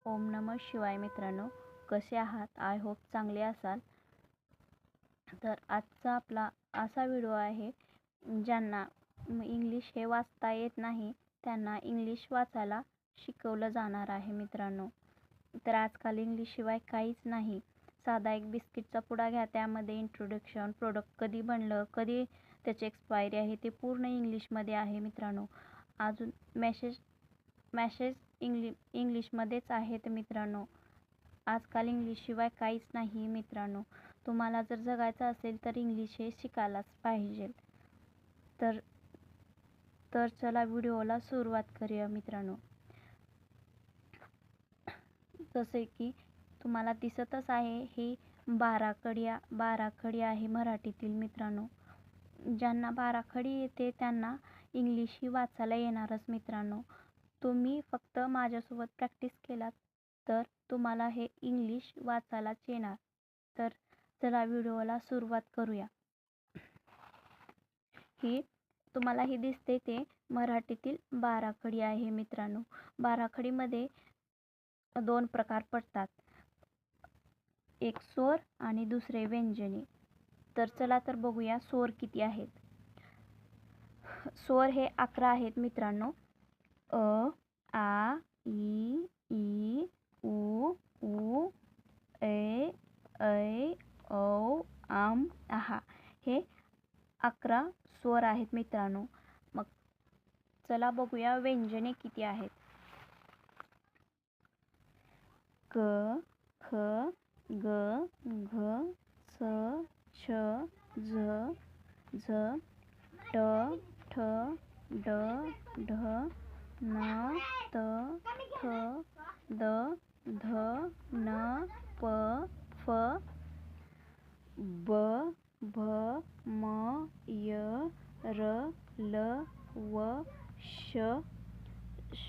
ओम नमः शिवाय मित्रांनो, कसे आहात? आय होप चांगले असाल. तर आजचा आपला असा व्हिडिओ आहे, ज्यांना इंग्लिश हे वाचता येत नाही त्यांना इंग्लिश वाचायला शिकवलं जाणार आहे मित्रांनो. तर आजकाल इंग्लिशशिवाय काहीच नाही. साधा एक बिस्किटचा पुडा घ्या, त्यामध्ये इंट्रोडक्शन, प्रोडक्ट कधी बनलं, कधी त्याची एक्सपायरी आहे, ते पूर्ण इंग्लिशमध्ये आहे मित्रांनो. अजून मॅसेज इंग्लिशमध्येच आहेत मित्रांनो. आजकाल इंग्लिशशिवाय काहीच नाही मित्रांनो. तुम्हाला जर जगायचं असेल तर इंग्लिश हे शिकायलाच पाहिजे. तर चला व्हिडिओला सुरुवात करूया मित्रांनो. जसे की तुम्हाला दिसतच आहे, ही बाराखडी आहे मराठीतील मित्रांनो. ज्यांना बाराखडी येते त्यांना इंग्लिश ही वाचायला येणारच मित्रांनो. तुम्ही फक्त माझ्यासोबत प्रॅक्टिस केलात तर तुम्हाला हे इंग्लिश वाचायलाच येणार. तर चला व्हिडिओला सुरुवात करूया. ही तुम्हाला ही दिसते ते मराठीतील बाराखडी आहे मित्रांनो. बाराखडीमध्ये दोन प्रकार पडतात, एक स्वर आणि दुसरे व्यंजने. तर चला तर बघूया स्वर किती आहेत. स्वर हे 11 आहेत मित्रांनो. अ, आ, ई, उ, ए, ऐ, औ, आम, आहा. हे 11 स्वर आहेत मित्रांनो. मग चला बघूया व्यंजने किती आहेत. क, ख, ग, घ, च, छ, झ, झ, ट, ठ, ड, ढ, न, त, थ, द, ध, न, प, फ, ब, भ, म, य, र, ल, व, श, स,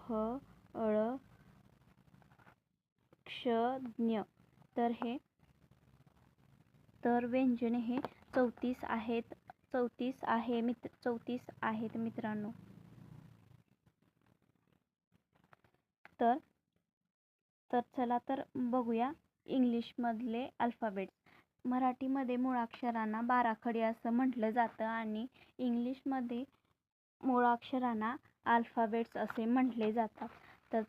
ह, ळ, क्ष, ज्ञ. तर व्यंजने हे 34 आहेत. 34 आहेत मित्रांनो. तर चला तर बघूया इंग्लिशमधले अल्फाबेट्स. मराठीमध्ये मुळाक्षरांना बाराखडी असं म्हटलं जातं आणि इंग्लिशमध्ये मुळाक्षरांना अल्फाबेट्स असे म्हटले जातात. तर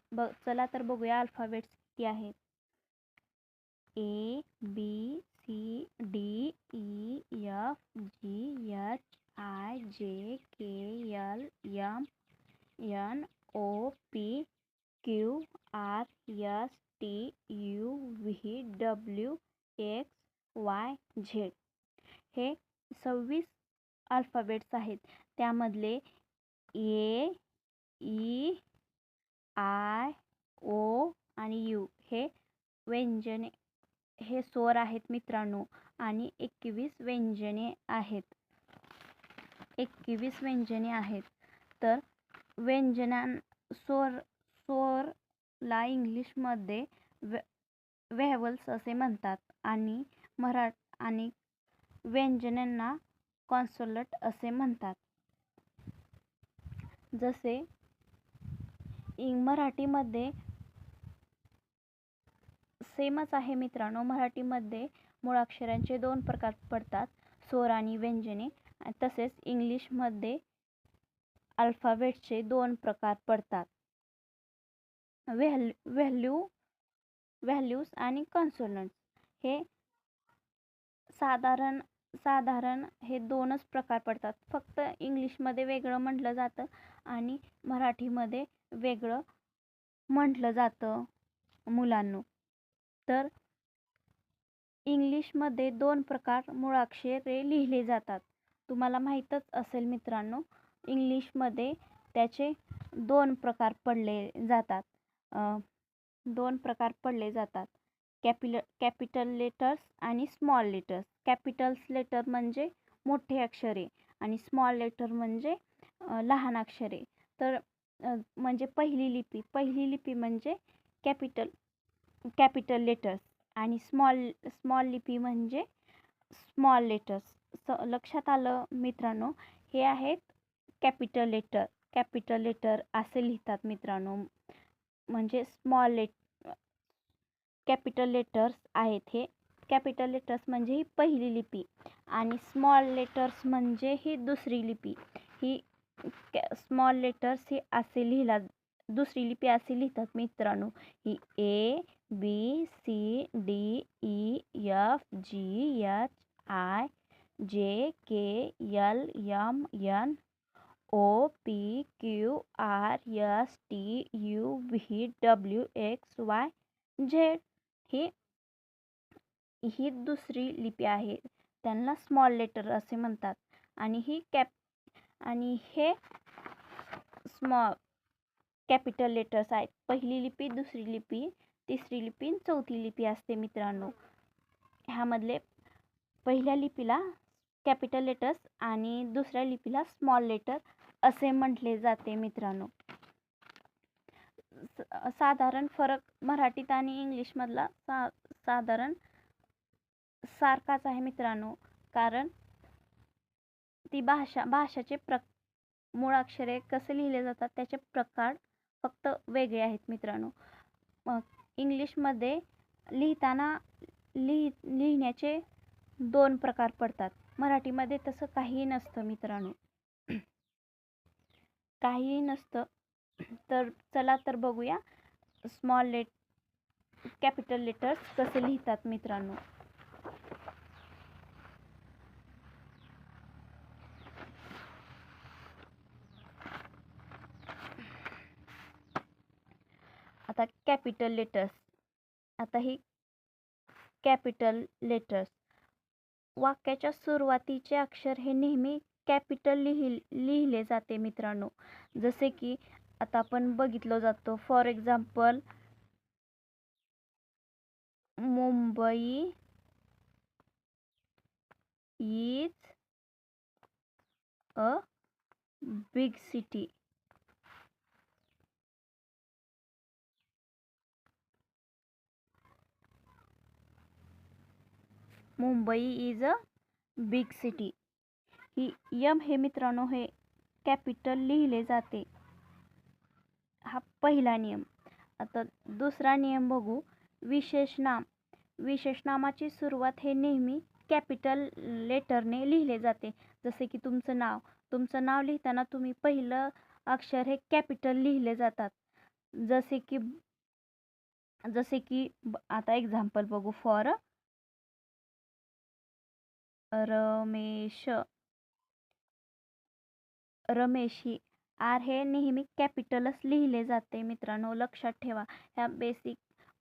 चला तर बघूया अल्फाबेट्स किती आहेत. A, B, C, D, E, F, G, H, I, J, K, L, M, N, O, P, Q, R, S, T, U, V, W, X, Y, Z. हे 26 अल्फाबेट्स आहेत. त्यामधले A, E, I, O आणि U हे व्यंजने, हे स्वर आहेत मित्रांनो. आणि 21 व्यंजने आहेत. 21 व्यंजने आहेत. तर स्वरला इंग्लिशमध्ये व्हॅवल्स असे म्हणतात आणि व्यंजनांना कॉन्सोनंट असे म्हणतात. जसे मराठीमध्ये सेमच आहे मित्रांनो. मराठीमध्ये मुळाक्षरांचे 2 प्रकार पडतात, स्वर आणि व्यंजने. तसेच इंग्लिशमध्ये अल्फाबेट्सचे 2 प्रकार पडतात, व्हॅल्यूज आणि कॉन्सोनंट्स. हे साधारण हे 2च प्रकार पडतात. फक्त इंग्लिशमध्ये वेगळं म्हटलं जातं आणि मराठीमध्ये वेगळं म्हटलं जातं मुलांनो. तर इंग्लिशमध्ये 2 प्रकार मुळाक्षरे लिहिले जातात. तुम्हाला माहीतच असेल मित्रांनो. इंग्लिशमध्ये त्याचे 2 प्रकार पडले जातात. 2 प्रकार पडले जातात, कॅपिटल लेटर्स आणि स्मॉल लेटर्स. कॅपिटल्स लेटर म्हणजे मोठे अक्षरे आणि स्मॉल लेटर म्हणजे लहान अक्षरे. तर म्हणजे पहिली लिपी म्हणजे कॅपिटल लेटर्स आणि स्मॉल लिपी म्हणजे स्मॉल लेटर्स. लक्षात आलं मित्रांनो. हे आहेत कॅपिटल लेटर असे लिहितात मित्रांनो. म्हणजे कॅपिटल लेटर्स आहेत. हे कॅपिटल लेटर्स म्हणजे ही पहिली लिपी आणि स्मॉल लेटर्स म्हणजे ही दुसरी लिपी. ही स्मॉल लेटर्स ही असे दुसरी लिपी असे लिहितात मित्रांनो. ही A B C D E F G H I J K L M N O P Q R S T U V W X Y Z. ही दुसरी लिपी आहे, त्यांना स्मॉल लेटर असे म्हणतात. आणि हे कॅपिटल लेटर्स आहेत. पहिली लिपी, दुसरी लिपी, तिसरी लिपी, चौथी लिपी असते मित्रांनो. ह्यामधले पहिल्या लिपीला कॅपिटल लेटर्स आणि दुसऱ्या लिपीला स्मॉल लेटर असे म्हटले जाते मित्रांनो. साधारण फरक मराठीत आणि इंग्लिशमधला साधारण सारखाच आहे मित्रांनो, कारण ती भाषाचे मूळाक्षरे कसे लिहिले जातात त्याचे प्रकार फक्त वेगळे आहेत मित्रांनो. इंग्लिशमध्ये लिहिण्याचे 2 प्रकार पडतात. मराठीमध्ये तसं काहीही नसतं मित्रांनो, काहीही नसतं. तर चला तर बघूया कॅपिटल लेटर्स कसे लिहितात मित्रांनो. आता कॅपिटल लेटर्स. आता ही कॅपिटल लेटर्स. वाक्याच्या सुरुवातीचे अक्षर हे नेहमी कॅपिटल लिहिले जाते मित्रांनो. जसे की आता आपण बघितलं जातो, for example Mumbai is a big city. Mumbai is a big city. ही यम हे मित्रांनो हे कॅपिटल लिहिले जाते. हा पहिला नियम. आता दुसरा नियम बघू. विशेषनाम. विशेषनामाची सुरुवात हे नेहमी कॅपिटल लेटरने लिहिले जाते. जसे की तुमचं नाव लिहिताना तुम्ही पहिलं अक्षर हे कॅपिटल लिहिले जातात. जसे की आता एक्झाम्पल बघू. फॉर रमेश ही आर हे नेहमी कॅपिटलच लिहिले जाते मित्रांनो, लक्षात ठेवा. ह्या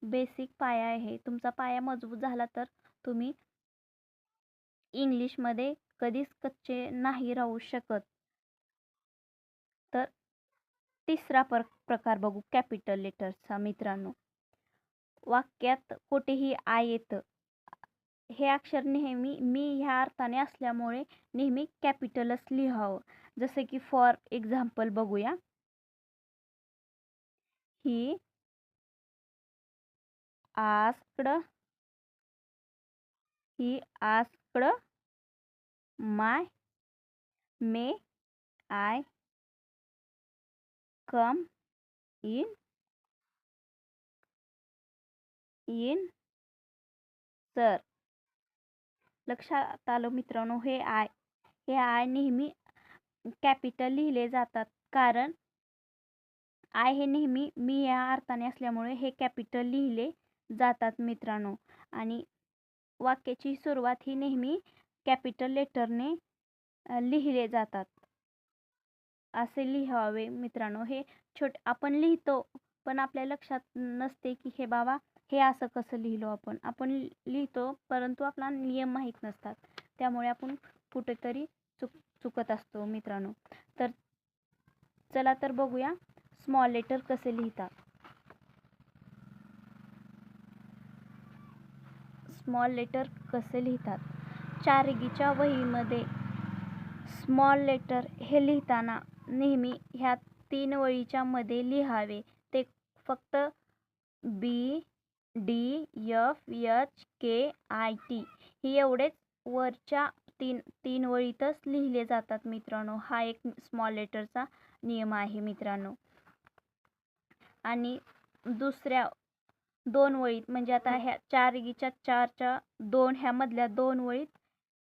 बेसिक पाया आहे. तुमचा पाया मजबूत झाला तर तुम्ही इंग्लिशमध्ये कधीच कच्चे नाही राहू शकत. तर तिसरा प्रकार बघू कॅपिटल लेटर्सचा मित्रांनो. वाक्यात कुठेही आय येतं. हे अक्षर नेहमी मी ह्या अर्थाने असल्यामुळे नेहमी कॅपिटलच लिहावं. जसे की फॉर एक्झाम्पल बघूया. He asked may I come in sir. लक्षात आलं मित्रांनो. हे आय नेहमी कॅपिटल लिहिले जातात, कारण आय हे नेहमी मी या अर्थाने असल्यामुळे हे कॅपिटल लिहिले जातात मित्रांनो. आणि वाक्याची सुरुवात ही नेहमी कॅपिटल लेटरने लिहिले जातात. असे लिहावे मित्रांनो. हे आपण लिहितो पण आपल्या लक्षात नसते की हे बाबा हे असं कसं लिहिलो आपण लिहितो, परंतु आपला नियम माहीत नसतात, त्यामुळे आपण कुठेतरी चुकत असतो मित्रांनो. तर चला तर बघूया स्मॉल लेटर कसे लिहितात. स्मॉल लेटर कसे लिहितात. चारगीच्या वहीमध्ये स्मॉल लेटर हे लिहिताना नेहमी ह्या 3 वळीच्या मध्ये लिहावे. ते फक्त B D F H K I T ही एवढेच वरच्या 3 वळीतच लिहिले जातात मित्रांनो. हा एक स्मॉल लेटरचा नियम आहे मित्रांनो. आणि दुसऱ्या 2 वळीत म्हणजे आता ह्या 4 रेघीच्या 4च्या 2 ह्या मधल्या 2 वळीत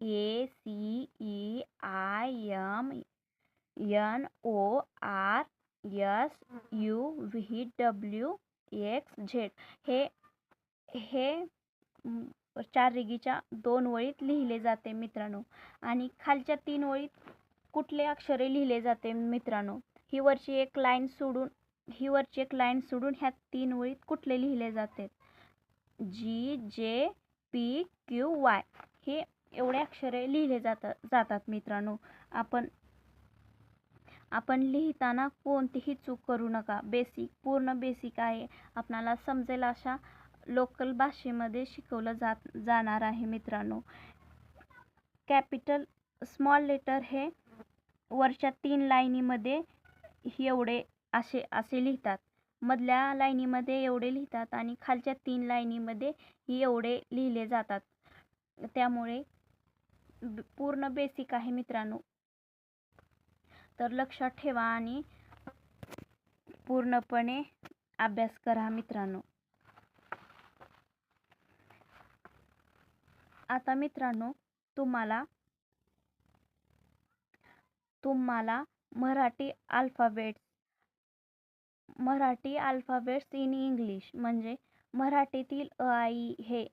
ACEIMENORSUVWXZ हे हे 4 रेघीच्या 2 वळीत लिहिले जाते मित्रांनो. आणि खालच्या 3 वळीत कुठले अक्षरे लिहिले जाते मित्रांनो? ही वरची एक लाईन सोडून ह्या 3 वळीत कुठले लिहिले जाते? GJPQY हे एवढे अक्षरे लिहिले जातात मित्रांनो. आपण लिहिताना कोणतीही चूक करू नका. पूर्ण बेसिक आहे. आपणाला समजेल अशा लोकल भाषेमध्ये शिकवलं जाणार आहे मित्रांनो. कॅपिटल स्मॉल लेटर हे वरच्या 3 लाईनीमध्ये एवढे असे लिहितात. मधल्या लाईनीमध्ये एवढे लिहितात आणि खालच्या 3 लाईनीमध्ये एवढे लिहिले जातात. त्यामुळे पूर्ण बेसिक आहे मित्रांनो. तर लक्षात ठेवा आणि पूर्णपणे अभ्यास करा मित्रांनो. आता मित्रांनो तुम्हाला मराठी अल्फाबेट्स इन इंग्लिश म्हणजे मराठीतील अ आ इ हे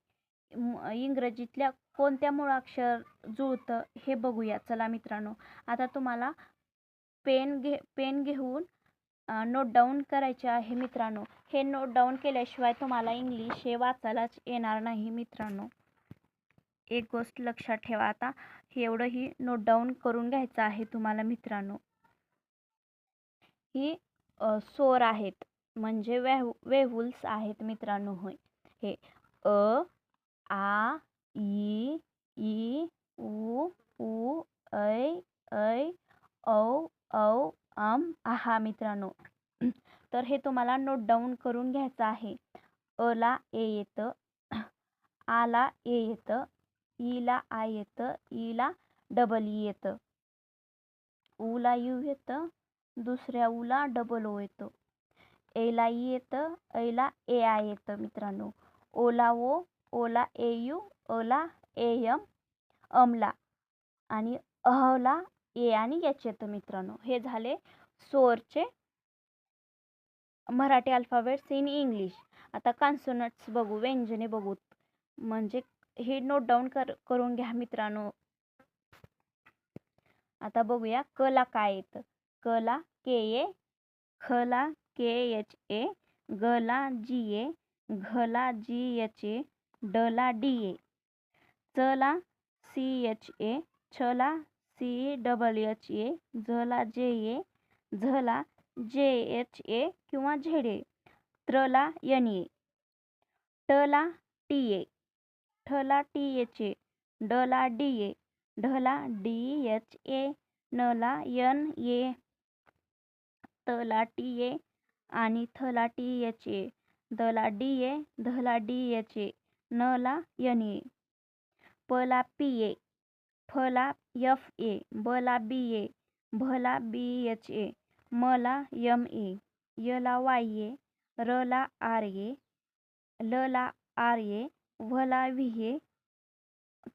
इंग्रजीतल्या कोणत्या मुळाक्षर जुळतं हे बघूया. चला मित्रांनो, आता तुम्हाला पेन घेऊन नोट डाऊन करायचे आहे मित्रांनो. हे नोट डाऊन केल्याशिवाय तुम्हाला इंग्लिश हे वाचायलाच येणार नाही मित्रांनो. एक गोष्ट लक्षात ठेवा. आता एवढंही नोट डाऊन करून घ्यायचं आहे तुम्हाला मित्रांनो. ही स्वर आहेत म्हणजे वेव्हल्स आहेत मित्रांनो. होय, हे अ आ इ ई उ ऊ ऐ ऐ औ औ आहा मित्रांनो. तर हे तुम्हाला नोट डाऊन करून घ्यायचं आहे. अ ला ए येतं, आ ला ए येतं, ई ला आय येतं, ई ला डबल ई येतं, उ ला यू येतं, दुसऱ्या उ ला डबल ओ येतं, ए ला ई येतं, ऐ ला ए आय येतं मित्रांनो, ओ ला ओ ला ए यू, अ ला ए एम, ला आणि अह ला ए आणि एच येतं मित्रांनो. हे झाले स्वरचे मराठी अल्फाबेट्स इन इंग्लिश. आता कॉन्सोनंट्स बघू, व्यंजने बघू. म्हणजे हे नोट डाऊन करून घ्या मित्रांनो. आता बघूया क ला काय येतं. क ला के ए, ख ला के एच ए, ग ला जी ए, घ ला जी एच ए, ड ला डी ए, च ला सी एच ए, छ ला सी डबल एच ए, झ ला जे ए, झ ला जे एच ए किंवा झेड ए, त्र ला एन ए, ट ला टी ए, ठ ला टी एच ए, ड ला डी ए, ढ ला डी एच ए, न ला एन ए, त ला टी ए आणि थ ला टी एच ए, द ला डी ए, ध ला डी एच ए, न ला एन ए, प ला पी ए, फ ला एफ ए, ब ला बी ए, भ ला बी एच ए, म ला एम ए, य ला वाय ए, र ला आर ए, ल ला आर ए, व्ह ला व्ही ए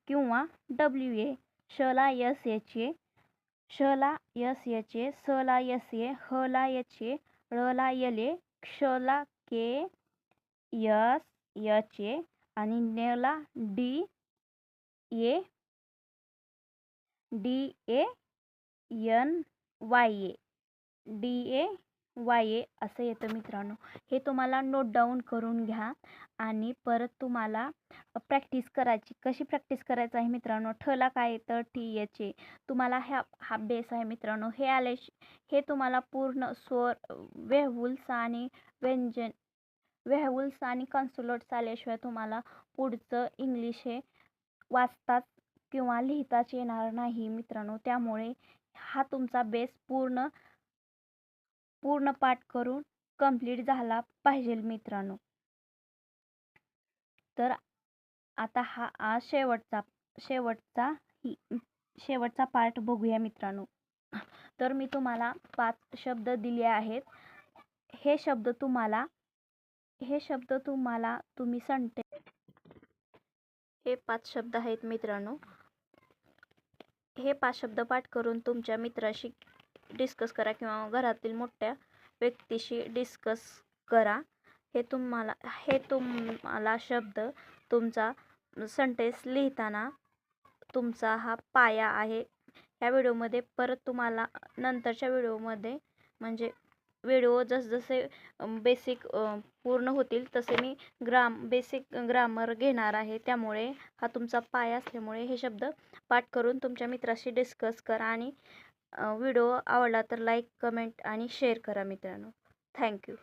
किंवा डब्ल्यू ए, श ला एस एच ए, श ला एस एच ए, स ला एस ए, ह ला एच ए, ळ ला एल ए, क्ष ला के एस एच ए आणि न ला D A N Y A, D A Y A असं येतं मित्रांनो. हे तुम्हाला नोट डाऊन करून घ्या आणि परत तुम्हाला प्रॅक्टिस करायची. कशी प्रॅक्टिस करायचं आहे मित्रांनो? ठ ला काय येतं? T H A. तुम्हाला हा बेस आहे मित्रांनो. हे तुम्हाला पूर्ण स्वर वेव्हल्स आणि व्यंजन वेव्हल्स आणि कॉन्सोनंट्स आल्याशिवाय तुम्हाला पुढचं इंग्लिश हे वाचताच किंवा लिहिताच येणार नाही मित्रांनो. त्यामुळे हा तुमचा बेस पूर्ण पाठ करून कंप्लीट झाला पाहिजे मित्रांनो. तर आता हा शेवटचा पार्ट बघूया मित्रांनो. तर मी तुम्हाला 5 शब्द दिले आहेत. हे शब्द तुम्हाला हे शब्द तुम्ही सेंटेन्स हे 5 शब्द आहेत मित्रांनो. हे 5 शब्द पाठ करून तुमच्या मित्राशी डिस्कस करा किंवा घरातील मोठ्या व्यक्तीशी डिस्कस करा. हे तुम्हाला शब्द तुमचा सेंटेन्स लिहिताना तुमचा हा पाया आहे. ह्या व्हिडिओमध्ये परत तुम्हाला नंतरच्या व्हिडिओमध्ये म्हणजे व्हिडिओ जसजसे बेसिक पूर्ण होतील तसे मी बेसिक ग्रामर घेणार आहे. त्यामुळे हा तुमचा पाया असल्यामुळे हे शब्द पाठ करून तुमच्या मित्राशी डिस्कस करा आणि व्हिडिओ आवडला तर लाईक, कमेंट आणि शेअर करा मित्रांनो. थँक्यू.